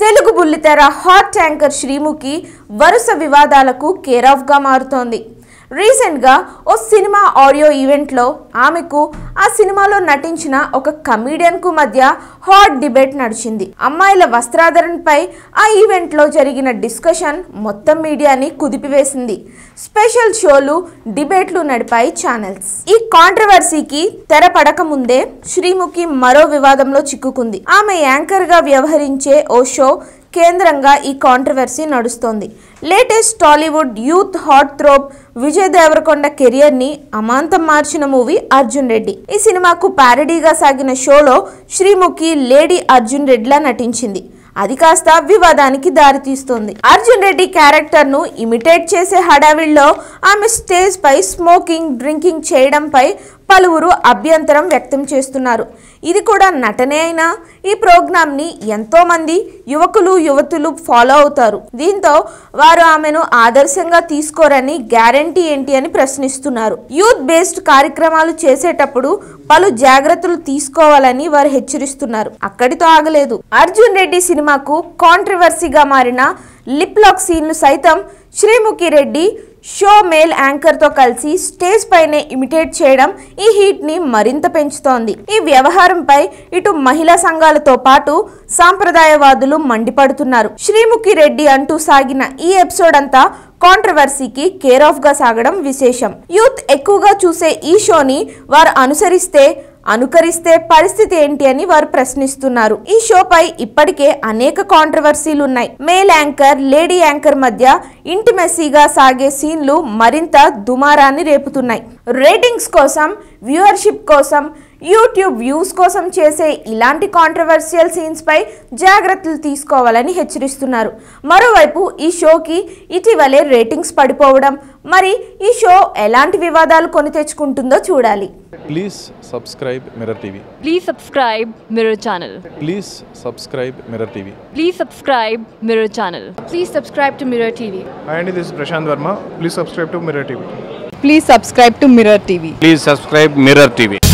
తెలుగు బుల్లితెర hot anchor Sreemukhi వరుస వివాదాలకు కేర్ ఆఫ్ గా మారుతోంది. రీసెంట్ గా ఓ సినిమా ఆడియో ఈవెంట్ లో ఆమెకు ఆ సినిమాలో నటించిన ఒక కమీడియన్ కు మధ్య హాట్ డిబేట్ నడిచింది. అమ్మాయిల వస్త్రాధరణపై ఆ ఈవెంట్ లో జరిగిన డిస్కషన్ మొత్తం మీడియాని కుదిపివేసింది. స్పెషల్ షోలు, డిబేట్లు నడిపాయి ఛానల్స్. ఈ కాంట్రవర్సీకి తెరపడక ముందే శ్రీముఖి మరో వివాదంలో చిక్కుకుంది. ఆమె యాంకర్ గా వ్యవహరించే ఓ షో కేంద్రంగా ఈ కాంట్రవర్సీ నడుస్తోంది. Latest Tollywood youth heartthrob Vijay Deverakonda career ని అమాంతం మార్చిన మూవీ అర్జున్ రెడ్డి. ఈ సినిమాకు ప్యారడీగా సాగిన షోలో శ్రీముఖి లేడీ అర్జున్ రెడ్డిలా నటించింది. అది కాస్త వివాదానికి దారితీస్తోంది. అర్జున్ రెడ్డి క్యారెక్టర్ ను ఇమిటేట్ చేసే హడావిడిలో ఆమె స్టేజ్ పై స్మోకింగ్, డ్రింకింగ్ చేయడంపై పలువురు అభ్యంతరం వ్యక్తం చేస్తున్నారు. ఇది కూడా నటనే అయినా ఈ ప్రోగ్రామ్ ని ఎంతో మంది యువకులు, యువతులు ఫాలో అవుతారు. దీంతో వారు ఆమెను ఆదర్శంగా తీసుకోరని గ్యారంటీ ఏంటి అని ప్రశ్నిస్తున్నారు. యూత్ బేస్డ్ కార్యక్రమాలు చేసేటప్పుడు పలు జాగ్రత్తలు తీసుకోవాలని వారు హెచ్చరిస్తున్నారు. అక్కడితో ఆగలేదు. అర్జున్ రెడ్డి సినిమాకు కాంట్రవర్సీగా మారిన లిప్ లాక్ సీన్లు సైతం Sreemukhi Reddy show male anchor తో కలిసి స్టేజ్ పైనే ఇమిటేట్ చేయడం ఈ హీట్ ని మరింత పెంచుతోంది. ఈ వ్యవహారంపై ఇటు మహిళా సంఘాలతో పాటు సాంప్రదాయవాదులు మండిపడుతున్నారు. శ్రీముఖి రెడ్డి అంటూ సాగిన ఈ ఎపిసోడ్ అంతా కాంట్రవర్సీకి కేర్ ఆఫ్ గా సాగడం విశేషం. యూత్ ఎక్కువగా చూసే ఈ షోని వారు అనుకరిస్తే పరిస్థితి ఏంటి అని వారు ప్రశ్నిస్తున్నారు. ఈ షోపై ఇప్పటికే అనేక కాంట్రవర్సీలు ఉన్నాయి. మేల్ యాంకర్, లేడీ యాంకర్ మధ్య ఇంటిమెసీగా సాగే సీన్లు మరింత దుమారాన్ని రేపుతున్నాయి. రేటింగ్స్ కోసం, వ్యూవర్షిప్ కోసం, యూట్యూబ్ వ్యూస్ కోసం చేసే ఇలాంటి కాంట్రవర్షియల్ సీన్స్ పై జాగ్రత్తలు తీసుకోవాలని హెచ్చరిస్తున్నారు. మరోవైపు ఈ షోకి ఇటీవలే రేటింగ్స్ పడిపోవడం, మరి ఈ షో ఎలాంటి వివాదాలు కొని తెచ్చుకుంటుందో చూడాలి. Please subscribe Mirror TV. Please subscribe Mirror channel. Please subscribe Mirror TV. Please subscribe Mirror channel. Please subscribe to Mirror TV. Hi, this is Prashant Verma. Please subscribe to Mirror TV. Please subscribe to Mirror TV. Please subscribe Mirror TV.